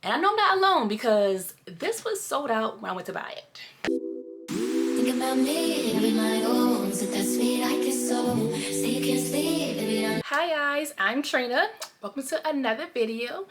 And I know I'm not alone because this was sold out when I went to buy it. Think about me every night, oh, sit that sweet like it's so. Say you can't sleep, baby. Hi guys, I'm Trina. Welcome to another video.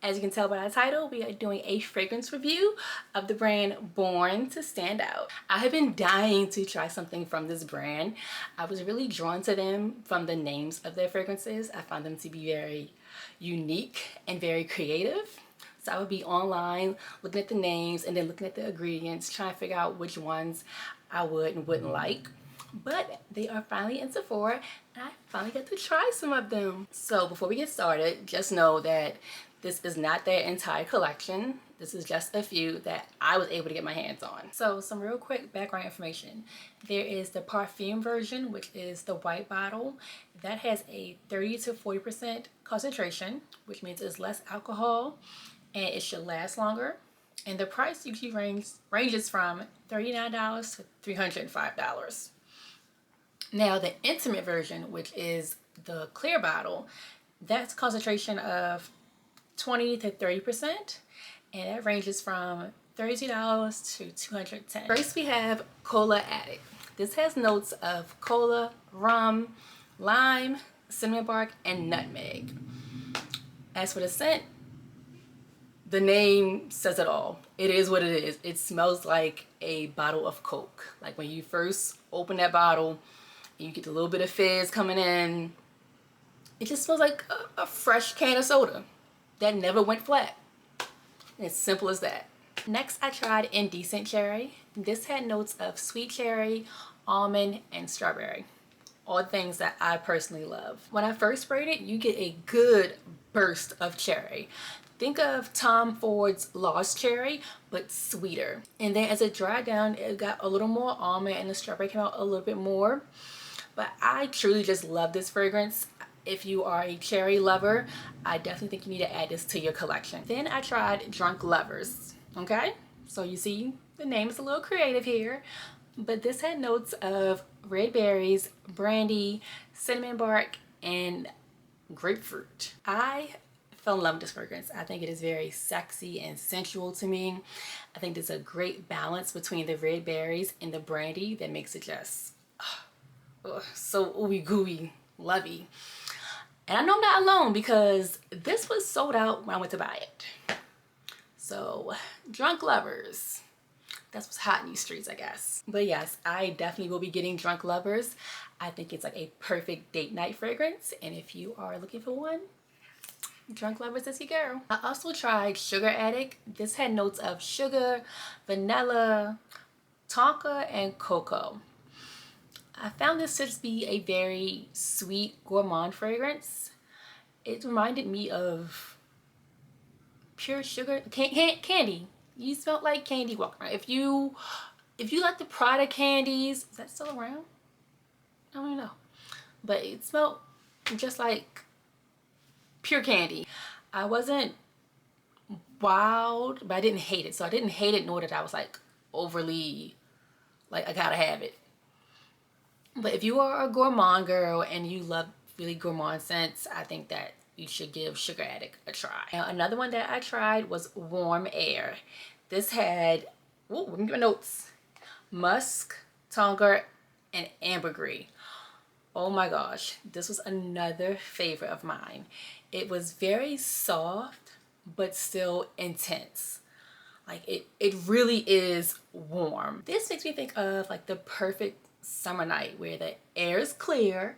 As you can tell by the title, we are doing a fragrance review of the brand Born to Stand Out. I have been dying to try something from this brand. I was really drawn to them from the names of their fragrances. I found them to be very unique and very creative. So I would be online looking at the names and then looking at the ingredients, trying to figure out which ones I would and wouldn't like. But they are finally in Sephora and I finally got to try some of them. So before we get started, just know that this is not their entire collection. This is just a few that I was able to get my hands on. So some real quick background information. There is the perfume version, which is the white bottle. That has a 30 to 40% concentration, which means it's less alcohol and it should last longer. And the price usually ranges from $39 to $305. Now the intimate version, which is the clear bottle, that's concentration of 20 to 30%, and that ranges from $32 to $210. First we have Cola Addict. This has notes of cola, rum, lime, cinnamon bark, and nutmeg. As for the scent, the name says it all. It is what it is. It smells like a bottle of Coke. Like when you first open that bottle, you get a little bit of fizz coming in. It just smells like a fresh can of soda that never went flat. As simple as that. Next, I tried Indecent Cherry. This had notes of sweet cherry, almond, and strawberry. All things that I personally love. When I first sprayed it, you get a good burst of cherry. Think of Tom Ford's Lost Cherry, but sweeter. And then as it dried down, it got a little more almond and the strawberry came out a little bit more. But I truly just love this fragrance. If you are a cherry lover, I definitely think you need to add this to your collection. Then I tried Drunk Lovers, okay? So you see the name is a little creative here, but this had notes of red berries, brandy, cinnamon bark, and grapefruit. I fell in love with this fragrance. I think it is very sexy and sensual to me. I think there's a great balance between the red berries and the brandy that makes it just so ooey gooey, lovey. And I know I'm not alone because this was sold out when I went to buy it. So, Drunk Lovers. That's what's hot in these streets, I guess. But yes, I definitely will be getting Drunk Lovers. I think it's like a perfect date night fragrance. And if you are looking for one, Drunk Lovers is your girl. I also tried Sugar Addict. This had notes of sugar, vanilla, tonka, and cocoa. I found this to be a very sweet gourmand fragrance. It reminded me of pure sugar candy. You smelled like candy walking around. If you like the Prada candies, is that still around? I don't know. But it smelled just like pure candy. I wasn't wild, but I didn't hate it. So I didn't hate it, nor did I was like overly like I gotta have it. But if you are a gourmand girl and you love really gourmand scents, I think that you should give Sugar Addict a try. Now, another one that I tried was Warm Air. This had, let me get my notes, musk, tonka, and ambergris. Oh my gosh, this was another favorite of mine. It was very soft, but still intense. Like it really is warm. This makes me think of like the perfect summer night where the air is clear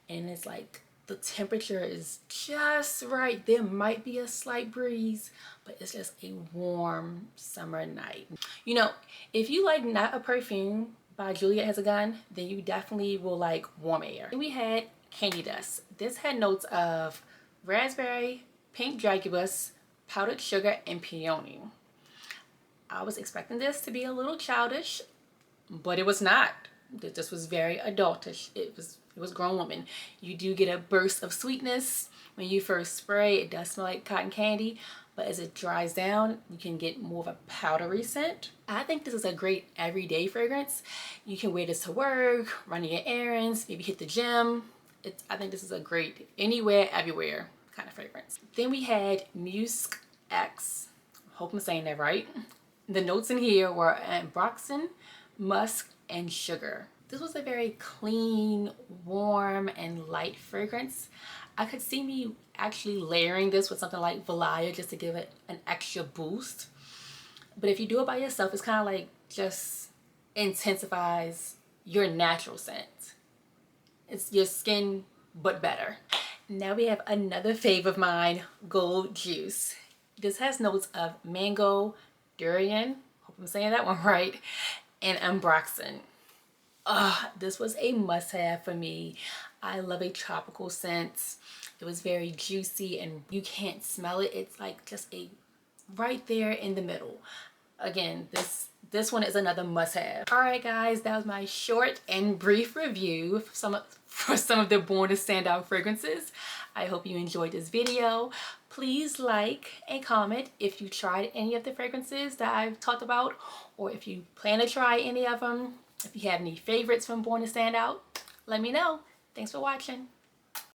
and it's like the temperature is just right. There might be a slight breeze, but it's just a warm summer night. You know, if you like Not a Perfume by Juliet Has a Gun, then you definitely will like Warm Air. And we had Candy Dust. This had notes of raspberry, pink dragibus, powdered sugar, and peony. I was expecting this to be a little childish, but it was not. This was very adultish. It was grown woman. You do get a burst of sweetness when you first spray. It does smell like cotton candy, but as it dries down, you can get more of a powdery scent. I think this is a great everyday fragrance. You can wear this to work, running your errands, maybe hit the gym. I think this is a great anywhere, everywhere kind of fragrance. Then we had Musk X. Hope I'm saying that right. The notes in here were ambroxan, musk, and sugar. This was a very clean, warm, and light fragrance. I could see me actually layering this with something like Valaya just to give it an extra boost. But if you do it by yourself, it's kind of like just intensifies your natural scent. It's your skin, but better. Now we have another fave of mine, Gold Juice. This has notes of mango, durian, hope I'm saying that one right, and ambroxan. This was a must-have for me. I love a tropical scent. It was very juicy and you can't smell it. It's like just a right there in the middle. Again, this one is another must-have. All right, guys, that was my short and brief review for some of the Born to Stand Out fragrances. I hope you enjoyed this video. Please like and comment if you tried any of the fragrances that I've talked about, or if you plan to try any of them. If you have any favorites from Born to Stand Out, let me know. Thanks for watching.